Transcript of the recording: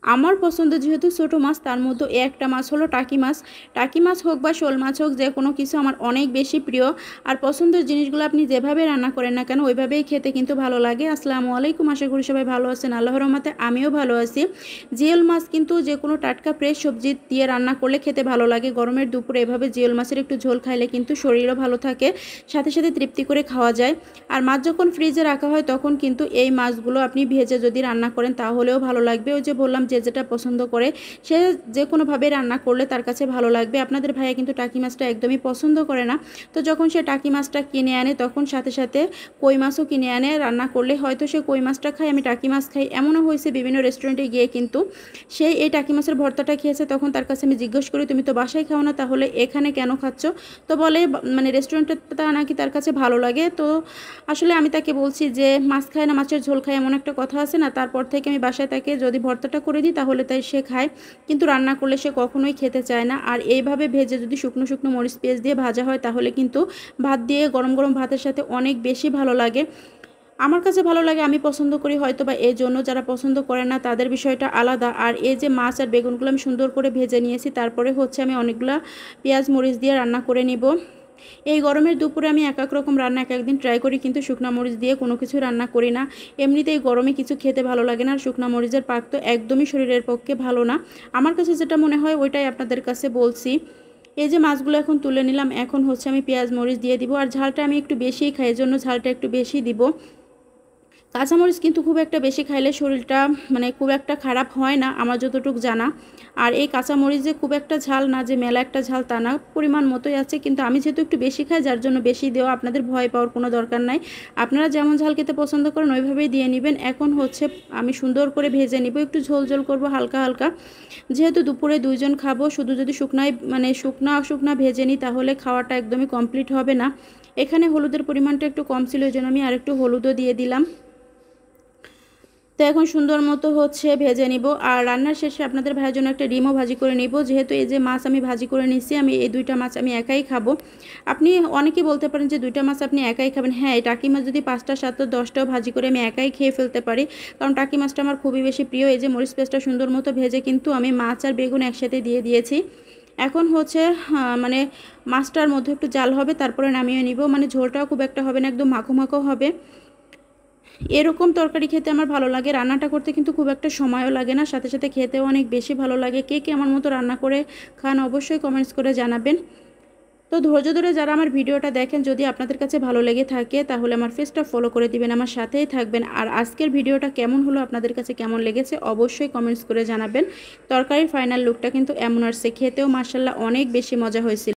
আমার পছন্দ যেহেতু ছোটো মাছ, তার মধ্যে একটা মাছ হলো টাকি মাছ। টাকি মাছ হোক বা শোল মাছ হোক, যে কোনো কিছু আমার অনেক বেশি প্রিয়। আর পছন্দের জিনিসগুলো আপনি যেভাবে রান্না করেন না কেন ওইভাবেই খেতে কিন্তু ভালো লাগে। আসসালামু আলাইকুম, আশা করি সবাই ভালো আছেন। আল্লাহর রহমতে আমিও ভালো আছি। জিওল মাছ কিন্তু যে কোনো টাটকা ফ্রেশ সবজি দিয়ে রান্না করলে খেতে ভালো লাগে। গরমের দুপুরে এভাবে জিওল মাছের একটু ঝোল খাইলে কিন্তু শরীরও ভালো থাকে, সাথে সাথে তৃপ্তি করে খাওয়া যায়। আর মাছ যখন ফ্রিজে রাখা হয় তখন কিন্তু এই মাছগুলো আপনি ভেজে যদি রান্না করেন তাহলেও ভালো লাগবে। ওই যে বললাম, যে যেটা পছন্দ করে সে যে কোনোভাবে রান্না করলে তার কাছে ভালো লাগবে। আপনাদের ভাইয়া কিন্তু টাকি মাছটা একদমই পছন্দ করে না। তো যখন সে টাকি মাছটা কিনে আনে তখন সাথে সাথে কই মাছও কিনে আনে। রান্না করলে হয়তো সে কই মাছটা খায়, আমি টাকি মাছ খাই, এমনও হয়েছে বিভিন্ন রেস্টুরেন্টে গিয়ে কিন্তু সে এই টাকি মাছের ভর্তাটা খেয়েছে। তখন তার কাছে আমি জিজ্ঞেস করি, তুমি তো বাসায় খাও না, তাহলে এখানে কেন খাচ্ছ? তো বলে মানে রেস্টুরেন্টটা নাকি তার কাছে ভালো লাগে। তো আসলে আমি তাকে বলছি যে মাছ খায় না মাছের ঝোল খায়, এমন একটা কথা আছে না। তারপর থেকে আমি বাসায় তাকে যদি ভর্তাটা করে দিই তাহলে তাই সে খায়, কিন্তু রান্না করলে সে কখনোই খেতে চায় না। আর এইভাবে ভেজে যদি শুকনো শুকনো মরিচ পেঁয়াজ দিয়ে ভাজা হয় তাহলে কিন্তু ভাত দিয়ে গরম গরম ভাতের সাথে অনেক বেশি ভালো লাগে। আমার কাছে ভালো লাগে, আমি পছন্দ করি, হয়তো বা এই জন্য যারা পছন্দ করে না তাদের বিষয়টা আলাদা। আর এই যে মাছ আর বেগুনগুলো আমি সুন্দর করে ভেজে নিয়েছি, তারপরে হচ্ছে আমি অনেকগুলো পেঁয়াজ মরিচ দিয়ে রান্না করে নিব। এই গরমের দুপুরে আমি এক এক রকম রান্না এক একদিন ট্রাই করি, কিন্তু শুকনা মরিচ দিয়ে কোনো কিছু রান্না করি না। এমনিতেই গরমে কিছু খেতে ভালো লাগে না, আর শুকনা মরিচের পাক তো একদমই শরীরের পক্ষে ভালো না। আমার কাছে যেটা মনে হয় ওইটাই আপনাদের কাছে বলছি। এই যে মাছগুলো এখন তুলে নিলাম, এখন হচ্ছে আমি পেঁয়াজ মরিচ দিয়ে দিব। আর ঝালটা আমি একটু বেশিই খাই, এর জন্য ঝালটা একটু বেশি দিব। কাঁচামরিচ কিন্তু খুব একটা বেশি খাইলে শরীরটা মানে খুব একটা খারাপ হয় না আমার যতটুকু জানা। আর এই কাঁচামরিচ যে খুব একটা ঝাল না, যে মেলা একটা ঝাল তা না, পরিমাণ মতোই আছে। কিন্তু আমি যেহেতু একটু বেশি খাই যার জন্য বেশি দেওয়া, আপনাদের ভয় পাওয়ার কোনো দরকার নাই। আপনারা যেমন ঝাল খেতে পছন্দ করেন ওইভাবেই দিয়ে নেবেন। এখন হচ্ছে আমি সুন্দর করে ভেজে নিব, একটু ঝোল ঝোল করব হালকা হালকা। যেহেতু দুপুরে দুইজন খাবো, শুধু যদি শুকনায় মানে শুকনা শুকনা ভেজে নিই তাহলে খাওয়াটা একদমই কমপ্লিট হবে না। এখানে হলুদের পরিমাণটা একটু কম ছিল, এই জন্য আমি আরেকটু হলুদও দিয়ে দিলাম। তো এখন সুন্দর মতো হচ্ছে ভেজে নিব। আর রান্নার শেষে আপনাদের ভাইয়ের জন্য একটা ডিমও ভাজি করে নিব। যেহেতু এই যে মাছ আমি ভাজি করে নিচ্ছি, আমি এই দুইটা মাছ আমি একাই খাবো। আপনি অনেকেই বলতে পারেন যে দুইটা মাছ আপনি একাই খাবেন। হ্যাঁ, এই টাকি মাছ যদি 5টা 7টা 10টাও ভাজি করে আমি একাই খেয়ে ফেলতে পারি, কারণ টাকি মাছটা আমার খুবই বেশি প্রিয়। এই যে মরিচ পেঁয়াজটা সুন্দর মতো ভেজে কিন্তু আমি মাছ আর বেগুন একসাথে দিয়ে দিয়েছি। এখন হচ্ছে মানে মাছটার মধ্যে একটু জাল হবে, তারপরে নামিয়ে নিব। মানে ঝোলটাও খুব একটা হবে না, একদম মাখো মাখো হবে। এরকম তরকারি খেতে আমার ভালো লাগে। রান্নাটা করতে কিন্তু খুব একটা সময়ও লাগে না, সাথে সাথে খেতেও অনেক বেশি ভালো লাগে। কে কে আমার মতো রান্না করে খান অবশ্যই কমেন্টস করে জানাবেন। তো ধৈর্য ধরে যারা আমার ভিডিওটা দেখেন, যদি আপনাদের কাছে ভালো লেগে থাকে তাহলে আমার পেজটা ফলো করে দিবেন, আমার সাথেই থাকবেন। আর আজকের ভিডিওটা কেমন হলো, আপনাদের কাছে কেমন লেগেছে অবশ্যই কমেন্টস করে জানাবেন। তরকারির ফাইনাল লুকটা কিন্তু এমন আসছে, খেতেও মাশাআল্লাহ অনেক বেশি মজা হয়েছিল।